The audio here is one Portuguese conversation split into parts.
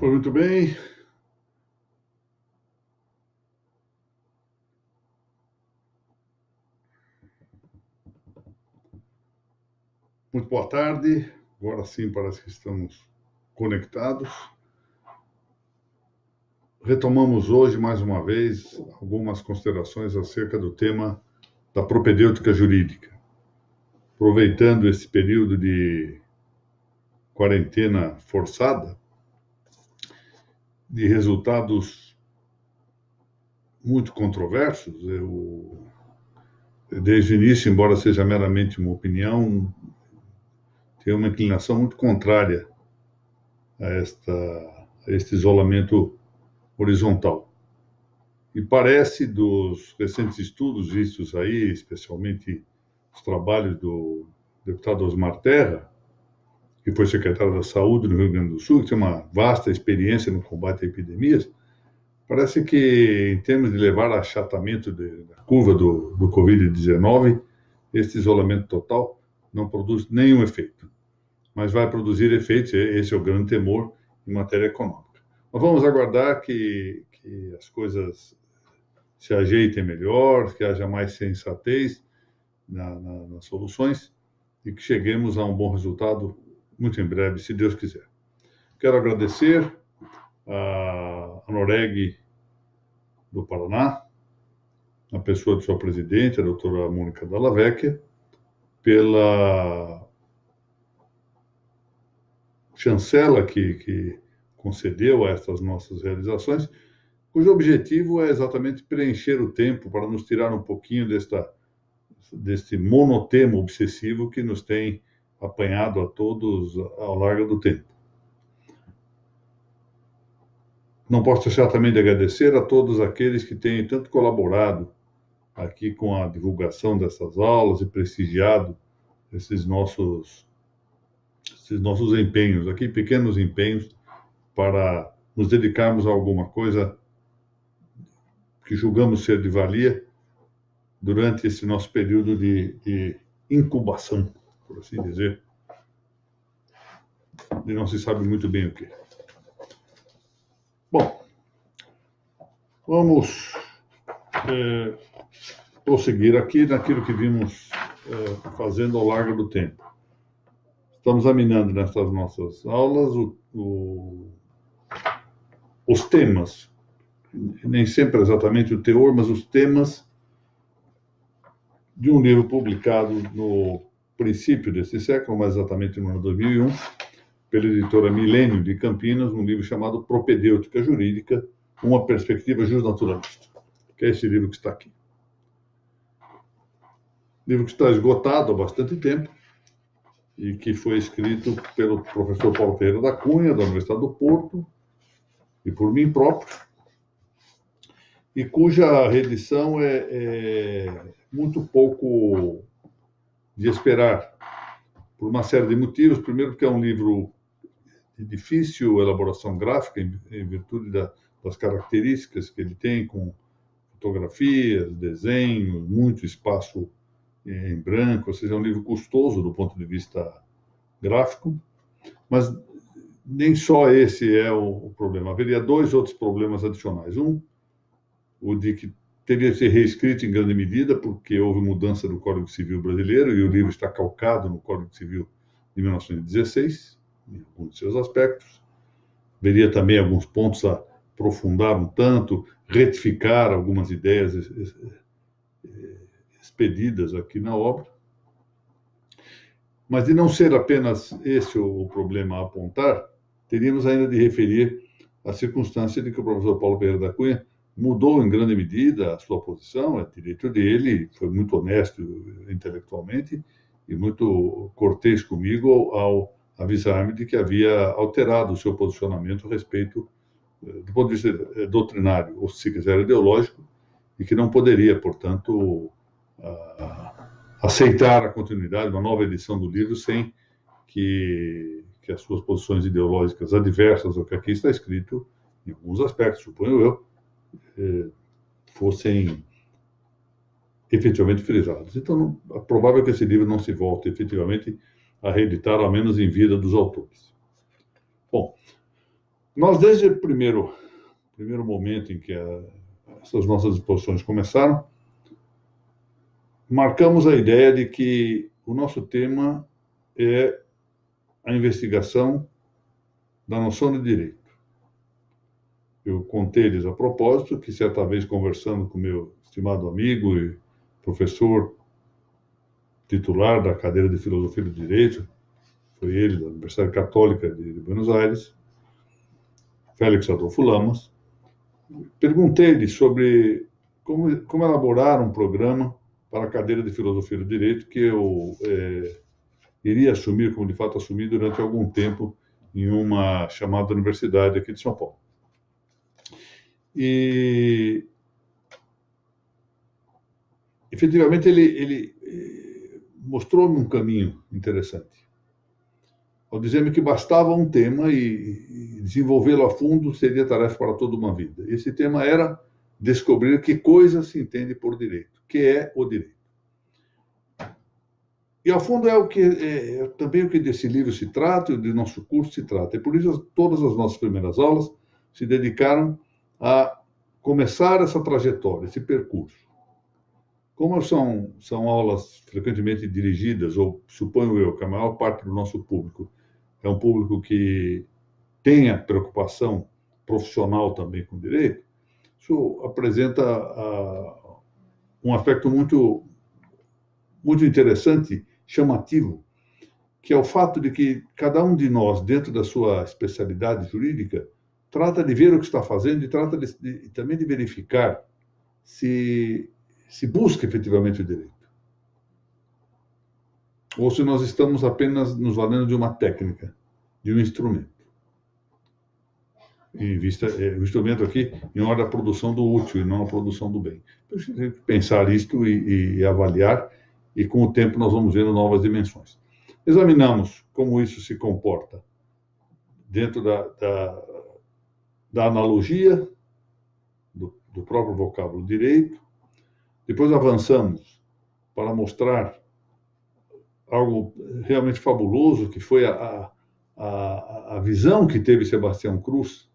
Muito bem. Muito boa tarde. Agora sim parece que estamos conectados. Retomamos hoje, mais uma vez, algumas considerações acerca do tema da propedêutica jurídica. Aproveitando esse período de quarentena forçada, de resultados muito controversos, desde o início, embora seja meramente uma opinião, tenho uma inclinação muito contrária a este isolamento horizontal. E parece, dos recentes estudos vistos aí, especialmente os trabalhos do deputado Osmar Terra, que foi secretário da Saúde no Rio Grande do Sul, que tem uma vasta experiência no combate a epidemias, parece que, em termos de levar a achatamento da curva do Covid-19, este isolamento total não produz nenhum efeito, mas vai produzir efeitos, esse é o grande temor, em matéria econômica. Mas vamos aguardar que as coisas se ajeitem melhor, que haja mais sensatez nas soluções e que cheguemos a um bom resultado muito em breve, se Deus quiser. Quero agradecer a Noreg do Paraná, na pessoa de sua presidente, a doutora Mônica Dalla Vecchia, pela chancela que concedeu a estas nossas realizações, cujo objetivo é exatamente preencher o tempo para nos tirar um pouquinho deste monotema obsessivo que nos tem apanhado a todos ao largo do tempo. Não posso deixar também de agradecer a todos aqueles que têm tanto colaborado aqui com a divulgação dessas aulas e prestigiado esses nossos empenhos, aqui pequenos empenhos, para nos dedicarmos a alguma coisa que julgamos ser de valia durante esse nosso período de incubação, por assim dizer, e não se sabe muito bem o que. Bom, vamos prosseguir aqui naquilo que vimos fazendo ao largo do tempo. Estamos examinando nessas nossas aulas os temas, nem sempre exatamente o teor, mas os temas de um livro publicado no princípio desse século, mais exatamente no ano 2001, pela editora Milênio de Campinas, um livro chamado Propedêutica Jurídica, uma perspectiva justnaturalista, que é esse livro que está aqui. Livro que está esgotado há bastante tempo e que foi escrito pelo professor Paulo Ferreira da Cunha, da Universidade do Porto, e por mim próprio, e cuja reedição é muito pouco de esperar, por uma série de motivos. Primeiro, porque é um livro de difícil elaboração gráfica, em virtude das características que ele tem, com fotografias, desenhos, muito espaço em branco, ou seja, é um livro custoso do ponto de vista gráfico, mas nem só esse é o problema. Haveria dois outros problemas adicionais. Um, o de que teria que ser reescrito em grande medida, porque houve mudança do Código Civil brasileiro e o livro está calcado no Código Civil de 1916, em alguns de seus aspectos. Haveria também alguns pontos a aprofundar um tanto, retificar algumas ideias expedidas aqui na obra. Mas de não ser apenas esse o problema a apontar, teríamos ainda de referir a circunstância de que o professor Paulo Ferreira da Cunha mudou em grande medida a sua posição, é direito dele, foi muito honesto intelectualmente e muito cortês comigo ao avisar-me de que havia alterado o seu posicionamento a respeito do ponto de vista doutrinário, ou se quiser ideológico, e que não poderia, portanto, aceitar a continuidade, uma nova edição do livro sem que as suas posições ideológicas adversas ao que aqui está escrito, em alguns aspectos, suponho eu, fossem efetivamente frisados. Então, é provável que esse livro não se volte efetivamente a reeditar, ao menos em vida dos autores. Bom, Nós, desde o primeiro momento em que essas nossas exposições começaram, marcamos a ideia de que o nosso tema é a investigação da noção de direito. Eu contei-lhes a propósito que, certa vez, conversando com meu estimado amigo e professor titular da cadeira de Filosofia do Direito, foi ele, da Universidade Católica de Buenos Aires, Félix Adolfo Lamas, perguntei-lhe sobre como elaborar um programa para a cadeira de Filosofia do Direito que eu iria assumir, como de fato assumi durante algum tempo, em uma chamada universidade aqui de São Paulo. E, efetivamente, ele mostrou-me um caminho interessante, ao dizer-me que bastava um tema e desenvolvê-lo a fundo seria tarefa para toda uma vida. Esse tema era descobrir que coisa se entende por direito, que é o direito. E, ao fundo, também o que desse livro se trata e do nosso curso se trata. E, por isso, todas as nossas primeiras aulas se dedicaram a começar essa trajetória, esse percurso. Como são aulas frequentemente dirigidas, ou suponho eu que a maior parte do nosso público é um público que tenha preocupação profissional também com direito, isso apresenta um aspecto muito interessante, chamativo, que é o fato de que cada um de nós, dentro da sua especialidade jurídica, trata de ver o que está fazendo e trata também de verificar se busca efetivamente o direito. Ou se nós estamos apenas nos valendo de uma técnica, de um instrumento. O instrumento aqui em hora da produção do útil e não a produção do bem. Então, a gente tem que pensar isto e avaliar, e com o tempo nós vamos vendo novas dimensões. Examinamos como isso se comporta dentro da analogia do próprio vocábulo direito. Depois avançamos para mostrar algo realmente fabuloso, que foi a visão que teve Sebastião Cruz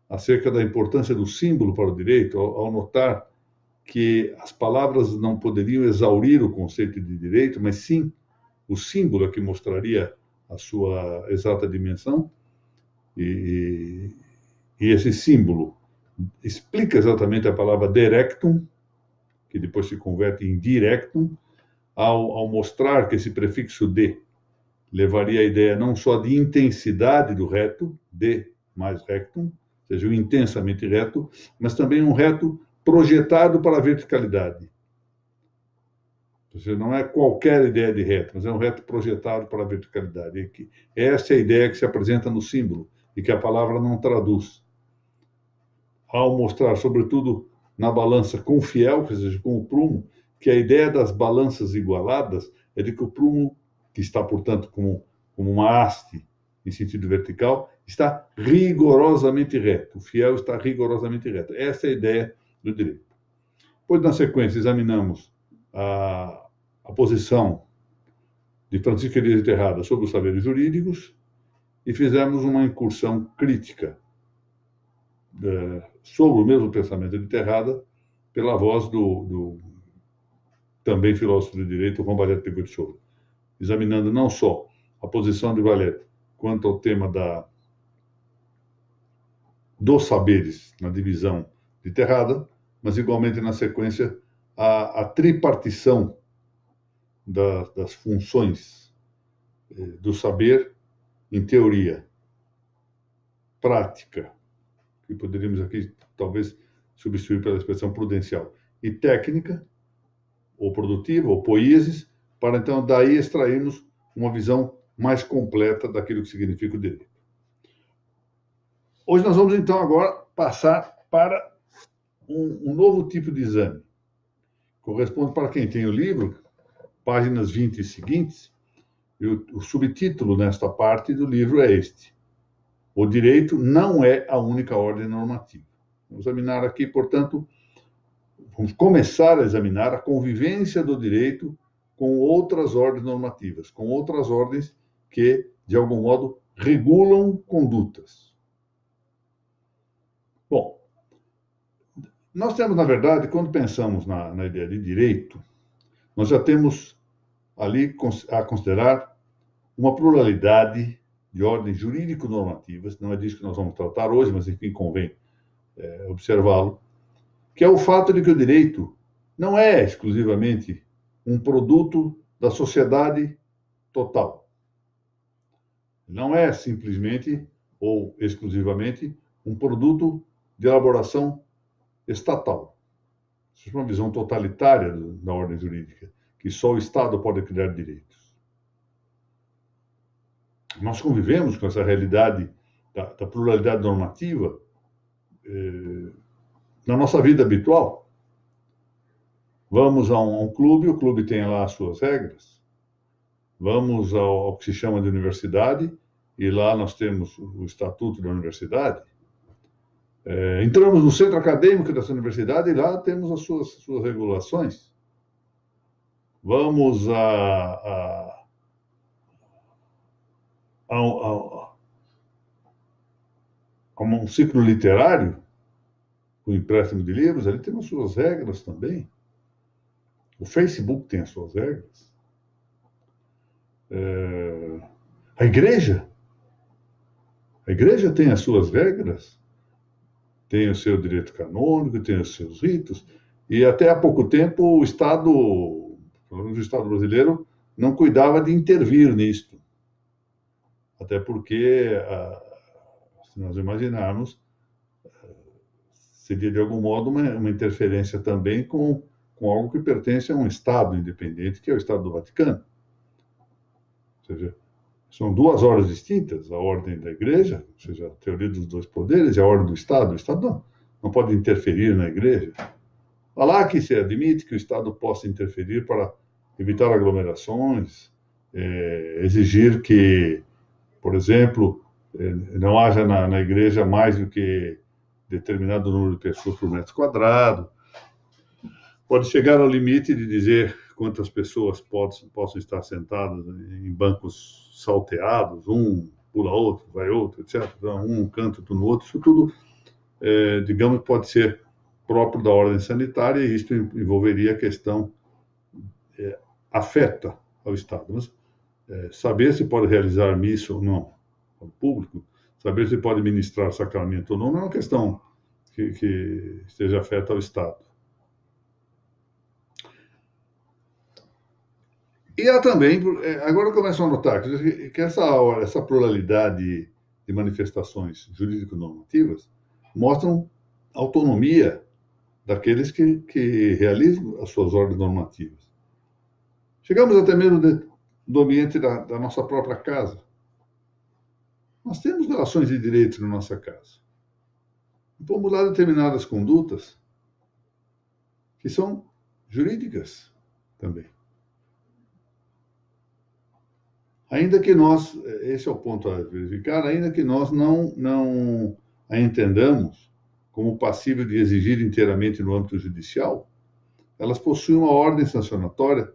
acerca da importância do símbolo para o direito, ao notar que as palavras não poderiam exaurir o conceito de direito, mas sim o símbolo é que mostraria a sua exata dimensão. E esse símbolo explica exatamente a palavra directum, que depois se converte em directum, ao mostrar que esse prefixo de levaria a ideia não só de intensidade do reto, de mais rectum, ou seja, o intensamente reto, mas também um reto projetado para a verticalidade. Ou seja, não é qualquer ideia de reto, mas é um reto projetado para a verticalidade. Essa é a ideia que se apresenta no símbolo e que a palavra não traduz. Ao mostrar, sobretudo na balança com o fiel, ou seja, com o prumo, que a ideia das balanças igualadas é de que o prumo, que está, portanto, como uma haste em sentido vertical, está rigorosamente reto. O fiel está rigorosamente reto. Essa é a ideia do direito. Depois, na sequência, examinamos a posição de Francisco Elias de Terrada sobre os saberes jurídicos e fizemos uma incursão crítica sobre o mesmo pensamento de Terrada pela voz do também filósofo de direito, Juan Valete de Guerciolo, examinando não só a posição de Valete quanto ao tema dos saberes na divisão de Terrada, mas igualmente na sequência a tripartição das funções do saber em teoria, prática, que poderíamos aqui talvez substituir pela expressão prudencial, e técnica, ou produtiva, ou poiesis, para então daí extrairmos uma visão mais completa daquilo que significa o direito. Hoje nós vamos então agora passar para um novo tipo de exame. Corresponde para quem tem o livro, páginas 20 e seguintes, e o subtítulo nesta parte do livro é este: O direito não é a única ordem normativa. Vamos examinar aqui, portanto, vamos começar a examinar a convivência do direito com outras ordens normativas, com outras ordens que, de algum modo, regulam condutas. Bom, nós temos, na verdade, quando pensamos na ideia de direito, nós já temos ali a considerar uma pluralidade de ordens jurídico-normativas, não é disso que nós vamos tratar hoje, mas enfim, convém observá-lo, que é o fato de que o direito não é exclusivamente um produto da sociedade total. Não é simplesmente ou exclusivamente um produto de elaboração estatal. Isso é uma visão totalitária da ordem jurídica, que só o Estado pode criar direitos. Nós convivemos com essa realidade da pluralidade normativa na nossa vida habitual. Vamos a um clube, o clube tem lá as suas regras. Vamos ao que se chama de universidade, e lá nós temos o estatuto da universidade. Entramos no centro acadêmico dessa universidade e lá temos as suas regulações. Vamos a um ciclo literário, o empréstimo de livros, ali tem as suas regras também. O Facebook tem as suas regras. A igreja tem as suas regras, tem o seu direito canônico, tem os seus ritos, e até há pouco tempo o Estado, pelo menos o Estado brasileiro, não cuidava de intervir nisto. Até porque, se nós imaginarmos, seria de algum modo uma interferência também com algo que pertence a um Estado independente, que é o Estado do Vaticano. Ou seja, são duas ordens distintas, a ordem da igreja, ou seja, a teoria dos dois poderes, e a ordem do Estado. O Estado não pode interferir na igreja. Há lá que se admite que o Estado possa interferir para evitar aglomerações, exigir que, por exemplo, não haja na igreja mais do que determinado número de pessoas por metro quadrado. Pode chegar ao limite de dizer quantas pessoas possam estar sentadas em bancos salteados, um pula outro, vai outro, etc. Um canta no outro. Isso tudo, digamos, pode ser próprio da ordem sanitária, e isso envolveria a questão afeta ao Estado. Mas saber se pode realizar missa ou não ao público, saber se pode ministrar sacramento ou não, não é uma questão que esteja afeta ao Estado. E há também, agora começam a notar que essa pluralidade de manifestações jurídico-normativas mostram autonomia daqueles que realizam as suas ordens normativas. Chegamos até mesmo do ambiente da nossa própria casa. Nós temos relações de direitos na nossa casa. E pomos lá determinadas condutas que são jurídicas também. Ainda que nós, esse é o ponto a verificar, ainda que nós não a entendamos como passível de exigir inteiramente no âmbito judicial, elas possuem uma ordem sancionatória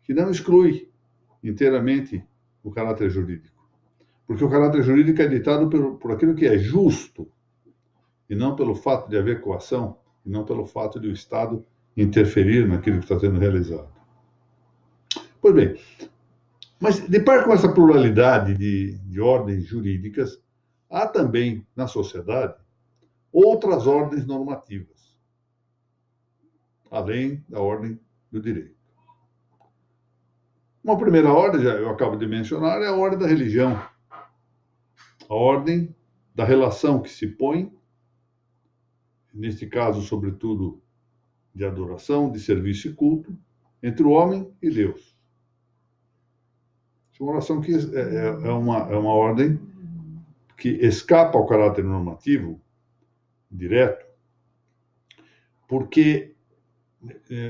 que não exclui inteiramente o caráter jurídico. Porque o caráter jurídico é ditado por aquilo que é justo, e não pelo fato de haver coação, e não pelo fato de o Estado interferir naquilo que está sendo realizado. Pois bem, mas, de par com essa pluralidade de ordens jurídicas, há também, na sociedade, outras ordens normativas, além da ordem do direito. Uma primeira ordem, eu acabo de mencionar, é a ordem da religião. A ordem da relação que se põe, neste caso, sobretudo, de adoração, de serviço e culto, entre o homem e Deus. É uma oração que é uma ordem que escapa ao caráter normativo direto, porque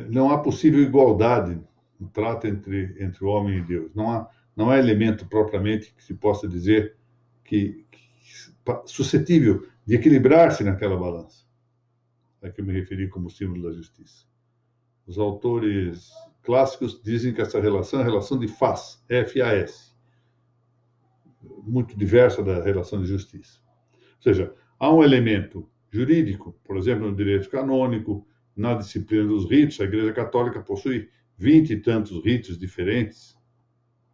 não há possível igualdade no trato entre o homem e Deus. Não há elemento propriamente que se possa dizer que suscetível de equilibrar-se naquela balança, a que eu me referi como símbolo da justiça. Os autores clássicos dizem que essa relação é a relação de faz, F-A-S, muito diversa da relação de justiça. Ou seja, há um elemento jurídico, por exemplo, no direito canônico, na disciplina dos ritos. A Igreja Católica possui 20 e tantos ritos diferentes,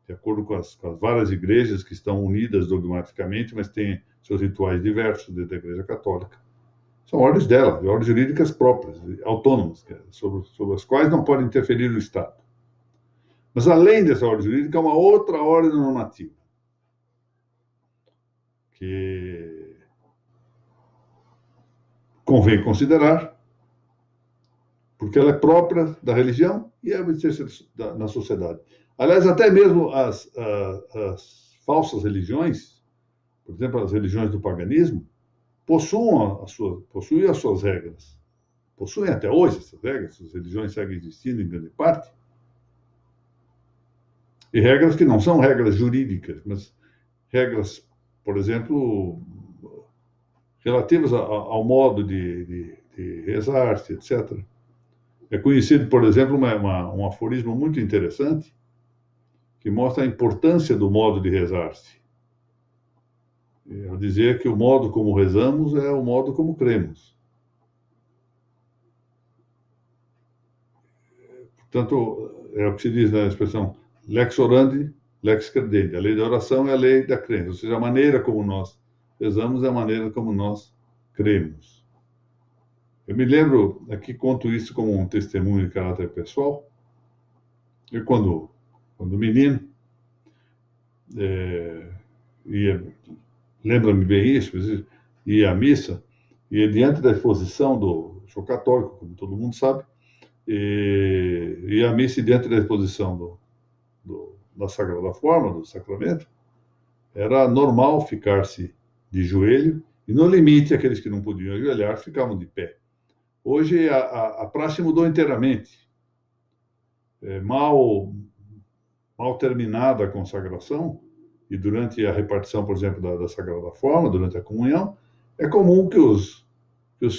de acordo com as várias igrejas que estão unidas dogmaticamente, mas têm seus rituais diversos dentro da Igreja Católica. São ordens dela, ordens jurídicas próprias, autônomas, sobre as quais não pode interferir o Estado. Mas, além dessa ordem jurídica, há uma outra ordem normativa, que convém considerar, porque ela é própria da religião e é na sociedade. Aliás, até mesmo as falsas religiões, por exemplo, as religiões do paganismo, possuem as suas regras. Possuem até hoje essas regras, as religiões seguem existindo em grande parte. E regras que não são regras jurídicas, mas regras, por exemplo, relativas ao modo de rezar-se, etc. É conhecido, por exemplo, um aforismo muito interessante que mostra a importância do modo de rezar-se. Ao dizer que o modo como rezamos é o modo como cremos. Portanto, é o que se diz na expressão lex orandi, lex credendi. A lei da oração é a lei da crença, ou seja, a maneira como nós rezamos é a maneira como nós cremos. Eu me lembro, aqui conto isso como um testemunho de caráter pessoal, eu quando menino, lembra-me bem isso, ia à missa, e diante da exposição sou católico, como todo mundo sabe, ia à missa e diante da exposição da Sagrada Forma, do sacramento, era normal ficar-se de joelho, e no limite, aqueles que não podiam ajoelhar ficavam de pé. Hoje a praxe mudou inteiramente. Mal terminada a consagração, e durante a repartição, por exemplo, da Sagrada Forma, durante a comunhão, é comum que os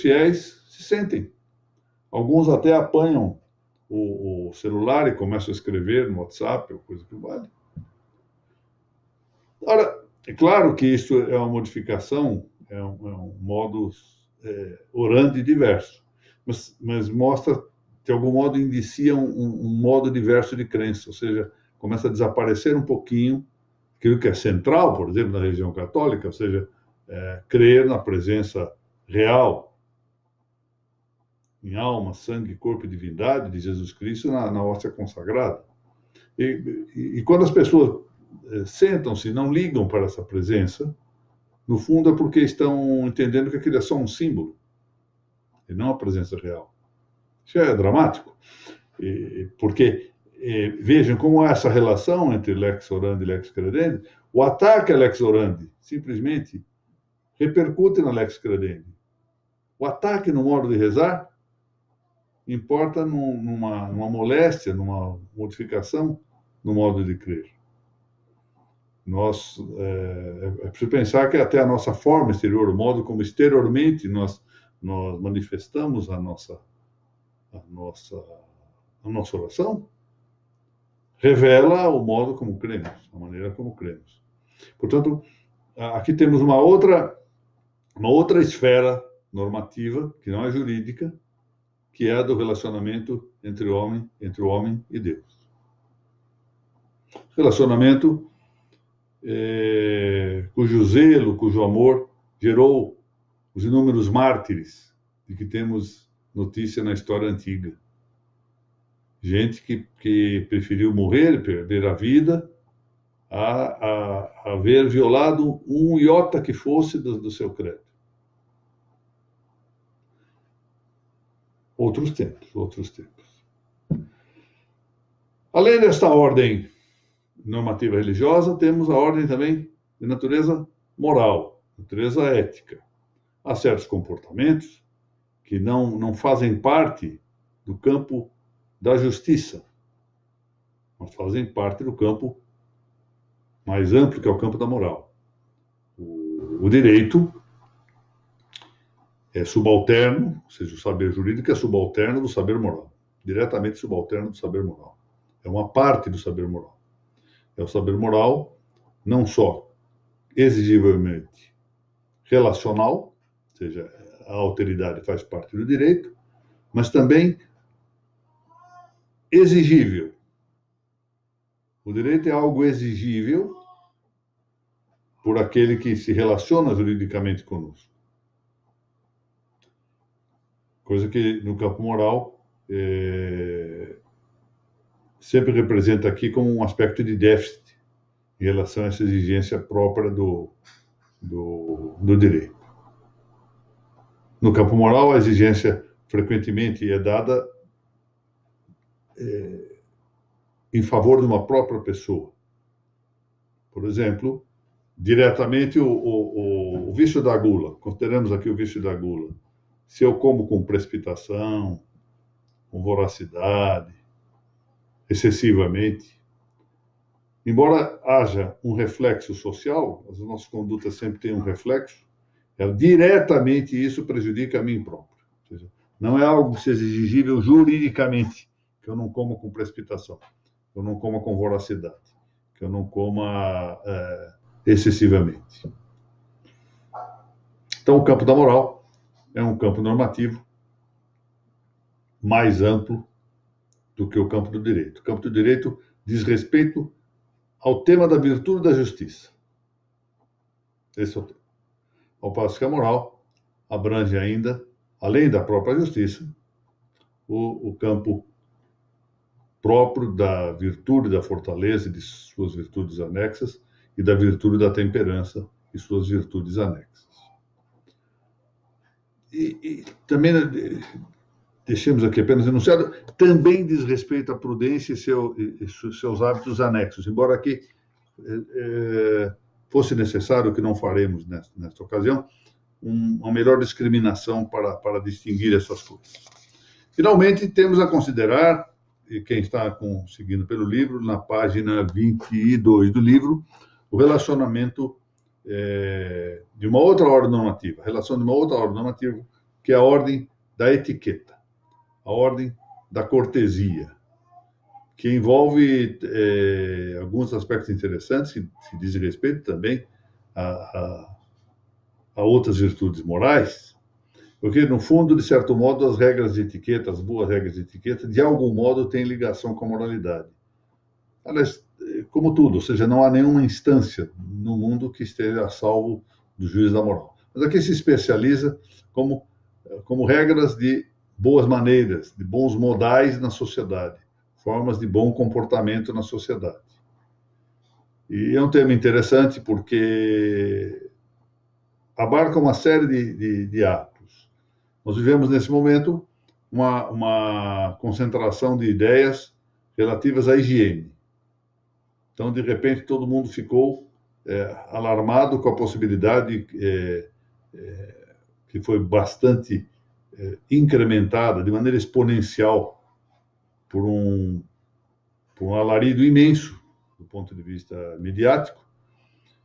fiéis se sentem. Alguns até apanham o celular e começam a escrever no WhatsApp, ou coisa que vale. Ora, é claro que isso é uma modificação, é um modus orandi diverso, mas mostra, de algum modo, indicia um modo diverso de crença, ou seja, começa a desaparecer um pouquinho aquilo que é central, por exemplo, na religião católica, ou seja, crer na presença real, em alma, sangue, corpo e divindade de Jesus Cristo na hóstia consagrada. E quando as pessoas sentam-se e não ligam para essa presença, no fundo é porque estão entendendo que aquilo é só um símbolo, e não a presença real. Isso é dramático, porque vejam como há essa relação entre lex orandi e lex credendi. O ataque à lex orandi simplesmente repercute na lex credendi. O ataque no modo de rezar importa numa moléstia, numa modificação no modo de crer. É preciso pensar que até a nossa forma exterior, o modo como exteriormente nós manifestamos a nossa oração, revela o modo como cremos, a maneira como cremos. Portanto, aqui temos uma outra esfera normativa, que não é jurídica, que é a do relacionamento entre o homem e Deus. Relacionamento cujo zelo, cujo amor gerou os inúmeros mártires de que temos notícia na história antiga. Gente que preferiu morrer, perder a vida, a haver violado um iota que fosse do seu credo. Outros tempos. Além desta ordem normativa religiosa, temos a ordem também de natureza moral, natureza ética. Há certos comportamentos que não fazem parte do campo da justiça, mas fazem parte do campo mais amplo, que é o campo da moral. O direito é subalterno, ou seja, o saber jurídico é subalterno do saber moral, diretamente subalterno do saber moral. É uma parte do saber moral. É o saber moral não só exigivelmente relacional, ou seja, a alteridade faz parte do direito, mas também exigível. O direito é algo exigível por aquele que se relaciona juridicamente conosco. Coisa que no campo moral sempre representa aqui como um aspecto de déficit em relação a essa exigência própria do direito. No campo moral, a exigência frequentemente é dada em favor de uma própria pessoa. Por exemplo, diretamente o vício da gula. Consideramos aqui o vício da gula. Se eu como com precipitação, com voracidade, excessivamente, embora haja um reflexo social, as nossas condutas sempre têm um reflexo, diretamente isso prejudica a mim próprio. Ou seja, não é algo que seja exigível juridicamente, que eu não coma com precipitação, que eu não coma com voracidade, que eu não coma excessivamente. Então, o campo da moral é um campo normativo mais amplo do que o campo do direito. O campo do direito diz respeito ao tema da virtude e da justiça. Esse é o tema. Ao passo que a moral abrange ainda, além da própria justiça, o campo próprio da virtude, da fortaleza e de suas virtudes anexas, e da virtude da temperança e suas virtudes anexas. E também deixemos aqui apenas enunciado, também diz respeito à prudência e seus hábitos anexos, embora aqui fosse necessário, que não faremos nesta ocasião, uma melhor discriminação para distinguir essas coisas. Finalmente, temos a considerar, e quem está seguindo pelo livro, na página 22 do livro, o relacionamento de uma outra ordem normativa, a relação de uma outra ordem normativa, que é a ordem da etiqueta, a ordem da cortesia, que envolve alguns aspectos interessantes, que dizem respeito também a outras virtudes morais, porque, no fundo, de certo modo, as regras de etiqueta, as boas regras de etiqueta, de algum modo, têm ligação com a moralidade. Aliás, como tudo, ou seja, não há nenhuma instância no mundo que esteja a salvo do juiz da moral. Mas aqui se especializa como regras de boas maneiras, de bons modais na sociedade, formas de bom comportamento na sociedade. E é um tema interessante porque abarca uma série de atos. Nós vivemos, nesse momento, uma concentração de ideias relativas à higiene. Então, de repente, todo mundo ficou alarmado com a possibilidade que foi bastante incrementada, de maneira exponencial, por um alarido imenso, do ponto de vista midiático,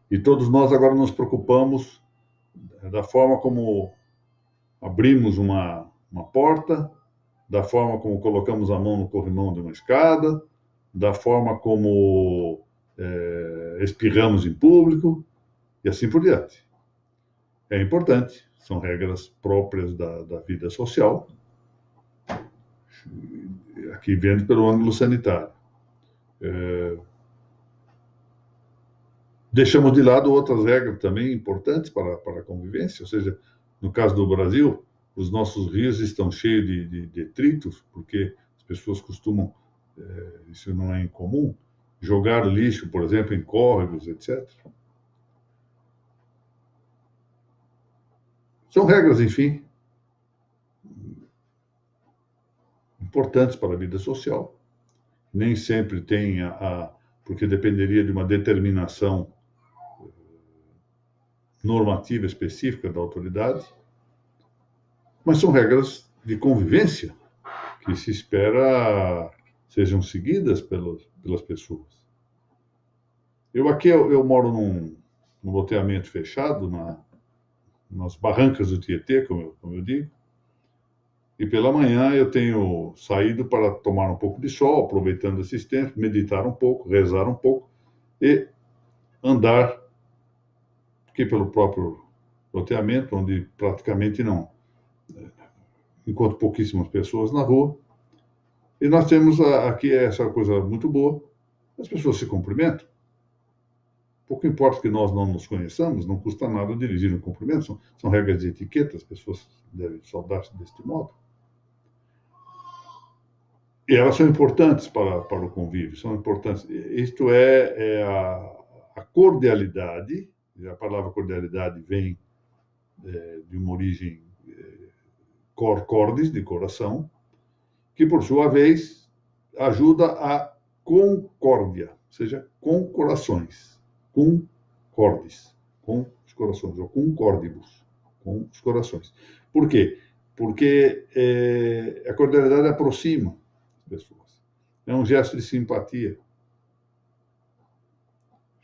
e todos nós agora nos preocupamos da forma como abrimos uma porta, da forma como colocamos a mão no corrimão de uma escada, da forma como espirramos em público, e assim por diante. É importante, são regras próprias da vida social, aqui vendo pelo ângulo sanitário. Deixamos de lado outras regras também importantes para a convivência, ou seja, no caso do Brasil, os nossos rios estão cheios de detritos, porque as pessoas costumam, isso não é incomum, jogar lixo, por exemplo, em córregos, etc. São regras, enfim, importantes para a vida social. Nem sempre tem porque dependeria de uma determinação normativa específica da autoridade, mas são regras de convivência que se espera sejam seguidas pelas pessoas. Eu moro num loteamento fechado, nas barrancas do Tietê, como eu digo, e pela manhã eu tenho saído para tomar um pouco de sol, aproveitando esses tempos, meditar um pouco, rezar um pouco e andar aqui pelo próprio loteamento, onde praticamente não encontro pouquíssimas pessoas na rua. E nós temos aqui essa coisa muito boa, as pessoas se cumprimentam. Pouco importa que nós não nos conheçamos, não custa nada dirigir um cumprimento, são regras de etiqueta, as pessoas devem saudar-se deste modo. E elas são importantes para o convívio, são importantes. Isto é a cordialidade, a palavra cordialidade vem de uma origem cor cordis, de coração, que por sua vez ajuda a concórdia, ou seja, com corações, com cordis, com os corações, ou concordibus, com os corações. Por quê? Porque a cordialidade aproxima as pessoas. É um gesto de simpatia.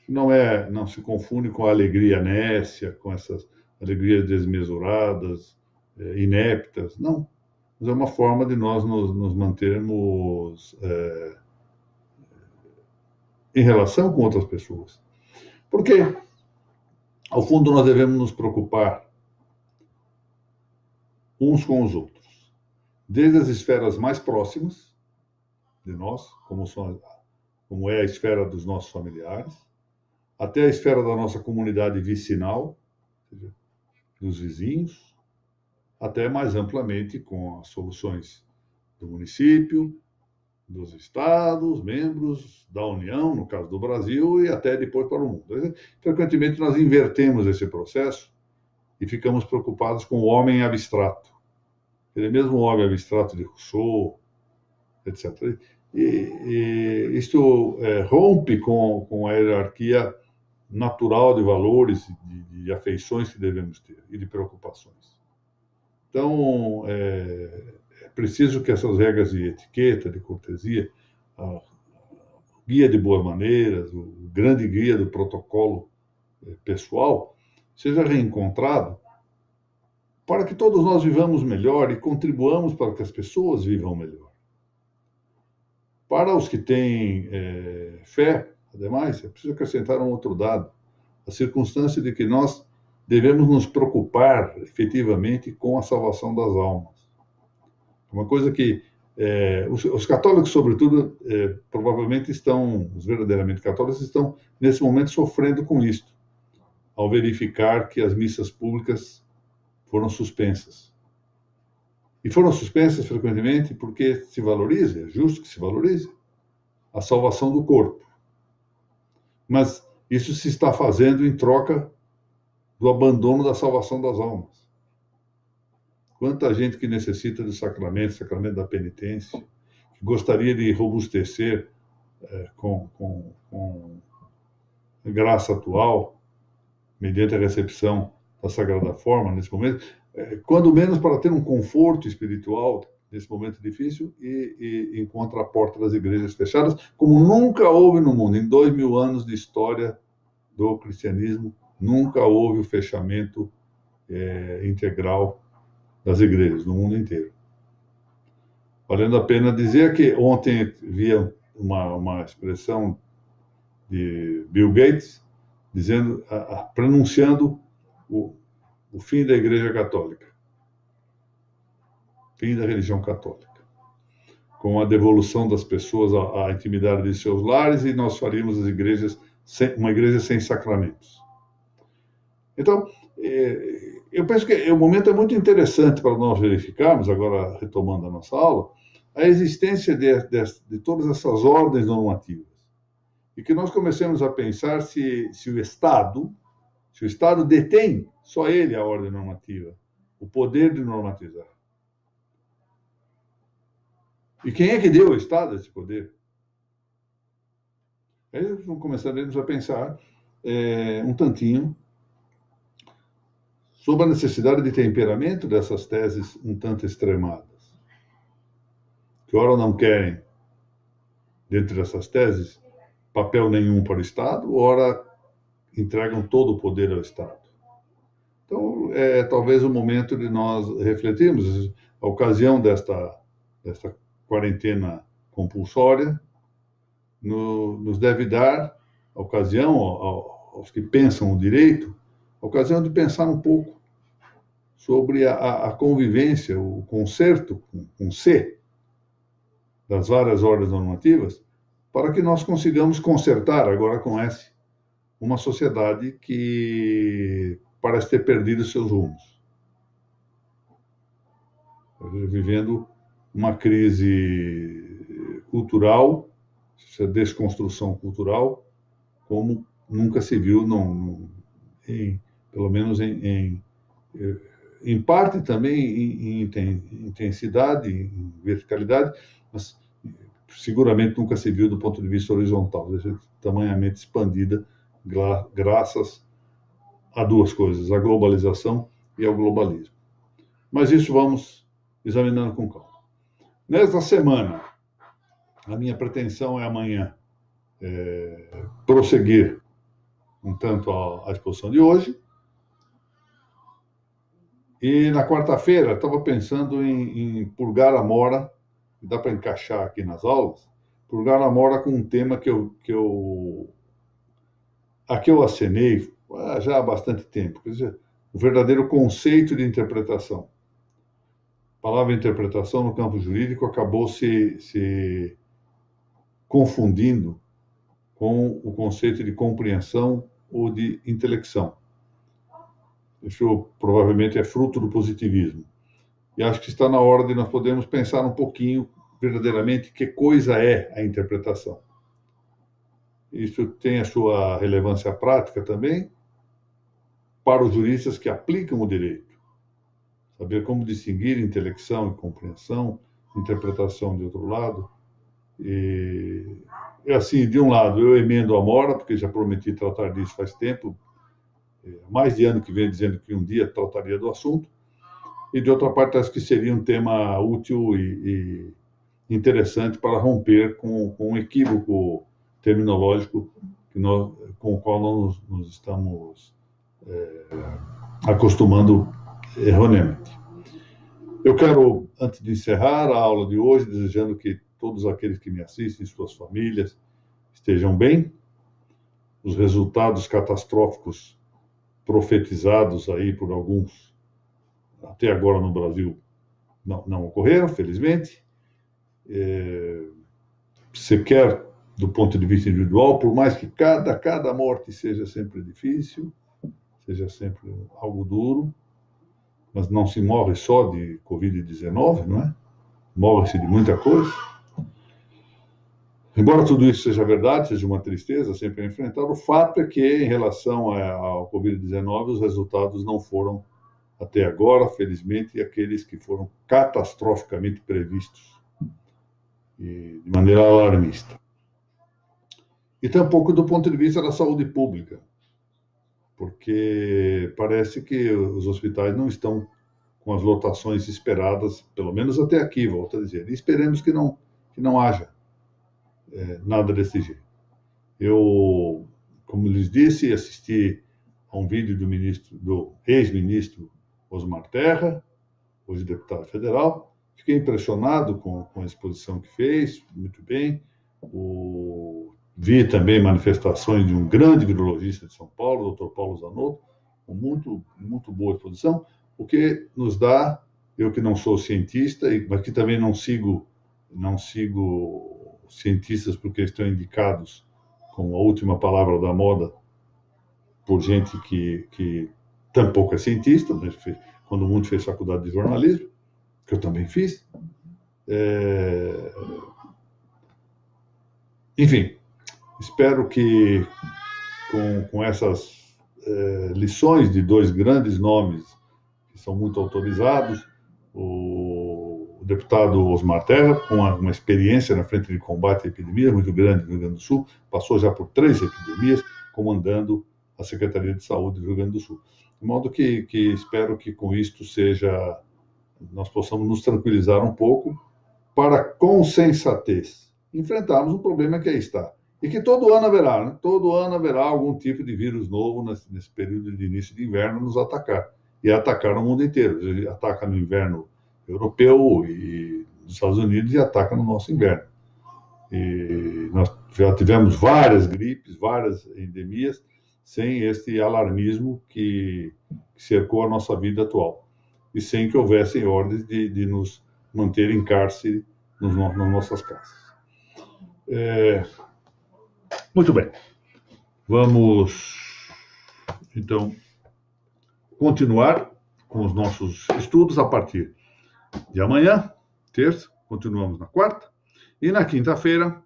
Não se confunde com a alegria nécia, com essas alegrias desmesuradas, ineptas. Não. Mas é uma forma de nós nos mantermos em relação com outras pessoas. Porque, ao fundo, nós devemos nos preocupar uns com os outros. Desde as esferas mais próximas de nós, como é a esfera dos nossos familiares, até a esfera da nossa comunidade vicinal, ou seja, dos vizinhos, até mais amplamente com as soluções do município, dos estados, membros da União, no caso do Brasil, e até depois para o mundo. Frequentemente nós invertemos esse processo e ficamos preocupados com o homem abstrato. Ele mesmo o homem abstrato de Rousseau, etc. E isto rompe com a hierarquia natural de valores, de afeições que devemos ter e de preocupações. Então, é preciso que essas regras de etiqueta, de cortesia, a guia de boas maneiras, o grande guia do protocolo pessoal, seja reencontrado para que todos nós vivamos melhor e contribuamos para que as pessoas vivam melhor. Para os que têm fé, ademais, é preciso acrescentar um outro dado, a circunstância de que nós devemos nos preocupar efetivamente com a salvação das almas. Uma coisa que os católicos, sobretudo, provavelmente os verdadeiramente católicos, estão, nesse momento, sofrendo com isto, ao verificar que as missas públicas foram suspensas. E foram suspensas frequentemente porque se valoriza, é justo que se valorize, a salvação do corpo. Mas isso se está fazendo em troca do abandono da salvação das almas. Quanta gente que necessita do sacramento da penitência, que gostaria de robustecer com a graça atual, mediante a recepção da Sagrada Forma, nesse momento, quando menos para ter um conforto espiritual nesse momento difícil, e encontra a porta das igrejas fechadas, como nunca houve no mundo. Em 2000 anos de história do cristianismo, nunca houve o fechamento integral das igrejas no mundo inteiro. Valendo a pena dizer que ontem via uma expressão de Bill Gates dizendo, pronunciando o fim da Igreja Católica, fim da religião católica, com a devolução das pessoas à intimidade de seus lares, e nós faríamos as igrejas uma igreja sem sacramentos. Então, eu penso que o momento é muito interessante para nós verificarmos, agora retomando a nossa aula, a existência de todas essas ordens normativas. E que nós comecemos a pensar se o Estado detém, só ele, a ordem normativa, o poder de normatizar. E quem é que deu ao Estado esse poder? Aí nós começaremos a pensar um tantinho sobre a necessidade de temperamento dessas teses um tanto extremadas, que ora não querem, dentro dessas teses, papel nenhum para o Estado, ora entregam todo o poder ao Estado. Então, talvez o momento de nós refletirmos. A ocasião desta quarentena compulsória nos deve dar a ocasião, aos que pensam o direito, a ocasião de pensar um pouco sobre a convivência, o conserto com C das várias ordens normativas, para que nós consigamos consertar, agora com S, uma sociedade que parece ter perdido seus rumos. Vivendo uma crise cultural, essa desconstrução cultural, como nunca se viu, pelo menos em parte também em intensidade, em verticalidade, mas seguramente nunca se viu do ponto de vista horizontal, tamanhamente expandida, graças a duas coisas, a globalização e ao globalismo. Mas isso vamos examinando com calma. Nesta semana, a minha pretensão é amanhã prosseguir um tanto a exposição de hoje. E na quarta-feira, estava pensando em purgar a mora, dá para encaixar aqui nas aulas, purgar a mora com um tema a que eu acenei já há bastante tempo, quer dizer, o verdadeiro conceito de interpretação. A palavra interpretação no campo jurídico acabou se confundindo com o conceito de compreensão ou de intelecção. Isso provavelmente é fruto do positivismo. E acho que está na hora de nós podermos pensar um pouquinho, verdadeiramente, que coisa é a interpretação. Isso tem a sua relevância prática também para os juristas que aplicam o direito. Saber como distinguir intelecção e compreensão, interpretação de outro lado. E assim, de um lado, eu emendo a mora, porque já prometi tratar disso faz tempo, mais de ano que vem dizendo que um dia trataria do assunto, e de outra parte acho que seria um tema útil e interessante para romper com um equívoco terminológico com o qual nós nos estamos acostumando erroneamente. Eu quero, antes de encerrar a aula de hoje, desejando que todos aqueles que me assistem, suas famílias, estejam bem, os resultados catastróficos profetizados aí por alguns, até agora no Brasil, não ocorreram, felizmente. Sequer do ponto de vista individual, por mais que cada morte seja sempre difícil, seja sempre algo duro, mas não se morre só de Covid-19, não é? Morre-se de muita coisa. Embora tudo isso seja verdade, seja uma tristeza sempre a enfrentar, o fato é que, em relação ao Covid-19, os resultados não foram, até agora, felizmente, aqueles que foram catastroficamente previstos, e de maneira alarmista. E tampouco do ponto de vista da saúde pública, porque parece que os hospitais não estão com as lotações esperadas, pelo menos até aqui, volto a dizer. E esperemos que não haja nada desse jeito. Eu, como lhes disse, assisti a um vídeo do ex-ministro Osmar Terra, hoje deputado federal. Fiquei impressionado com a exposição que fez, muito bem. Vi também manifestações de um grande virologista de São Paulo, o Dr. Paulo Zanotto, com muito boa exposição, o que nos dá, eu que não sou cientista, mas que também não sigo cientistas porque estão indicados como a última palavra da moda por gente que tampouco é cientista, mas quando muito fez faculdade de jornalismo, que eu também fiz. Enfim, espero que com essas lições de dois grandes nomes que são muito autorizados, o deputado Osmar Terra, com uma experiência na frente de combate à epidemia muito grande no Rio Grande do Sul, passou já por 3 epidemias, comandando a Secretaria de Saúde do Rio Grande do Sul. De modo que espero que com isto nós possamos nos tranquilizar um pouco para, com sensatez, enfrentarmos um problema que aí está. E que todo ano haverá, né? Todo ano haverá algum tipo de vírus novo nesse período de início de inverno nos atacar. E atacar no mundo inteiro. Ele ataca no inverno europeu e nos Estados Unidos e ataca no nosso inverno. E nós já tivemos várias gripes, várias endemias, sem este alarmismo que cercou a nossa vida atual. e sem que houvessem ordens de nos manter em cárcere nas nossas casas. Muito bem. Vamos, então, continuar com os nossos estudos a partir de amanhã, terça, continuamos na quarta, e na quinta-feira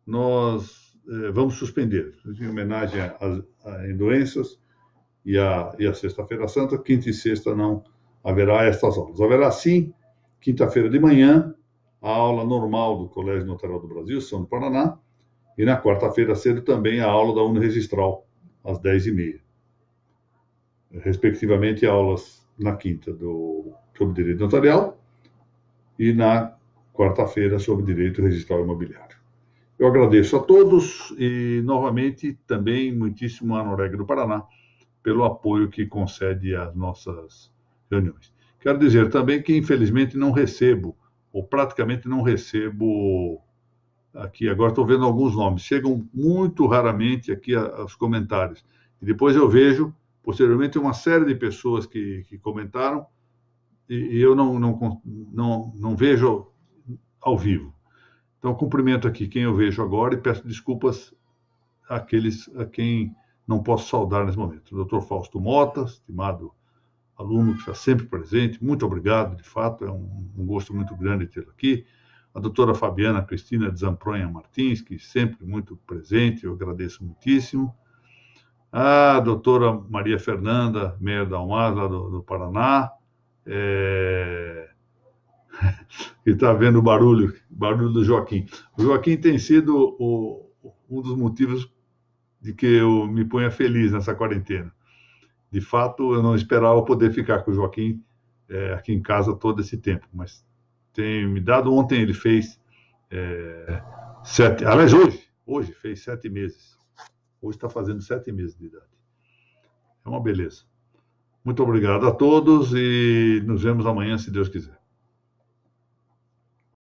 nós vamos suspender, em homenagem a doenças e a Sexta-feira Santa. Quinta e sexta não haverá estas aulas. Haverá, sim, quinta-feira de manhã, a aula normal do Colégio Notarial do Brasil, São do Paraná, e na quarta-feira cedo também a aula da Uniregistral, às 10h30. Respectivamente, aulas na quinta sobre direito notarial e na quarta-feira sobre direito registral imobiliário. Eu agradeço a todos e, novamente, também muitíssimo a Noréga do Paraná pelo apoio que concede às nossas reuniões. Quero dizer também que, infelizmente, não recebo, ou praticamente não recebo, aqui, agora estou vendo alguns nomes, chegam muito raramente aqui aos comentários. E depois eu vejo, posteriormente, uma série de pessoas que comentaram e eu não vejo ao vivo. Então, cumprimento aqui quem eu vejo agora e peço desculpas àqueles a quem não posso saudar nesse momento. O Dr. Fausto Mota, estimado aluno que está sempre presente, muito obrigado, de fato, é um gosto muito grande tê-lo aqui. A doutora Fabiana Cristina de Zampronha Martins, que sempre muito presente, eu agradeço muitíssimo. A doutora Maria Fernanda Meyer Dalmas, lá do Paraná, que está vendo o barulho do Joaquim. O Joaquim tem sido um dos motivos de que eu me ponha feliz nessa quarentena. De fato, eu não esperava poder ficar com o Joaquim aqui em casa todo esse tempo, mas tem me dado. Ontem ele fez 7, aliás, hoje fez 7 meses. Hoje está fazendo 7 meses de idade. É uma beleza. Muito obrigado a todos e nos vemos amanhã, se Deus quiser.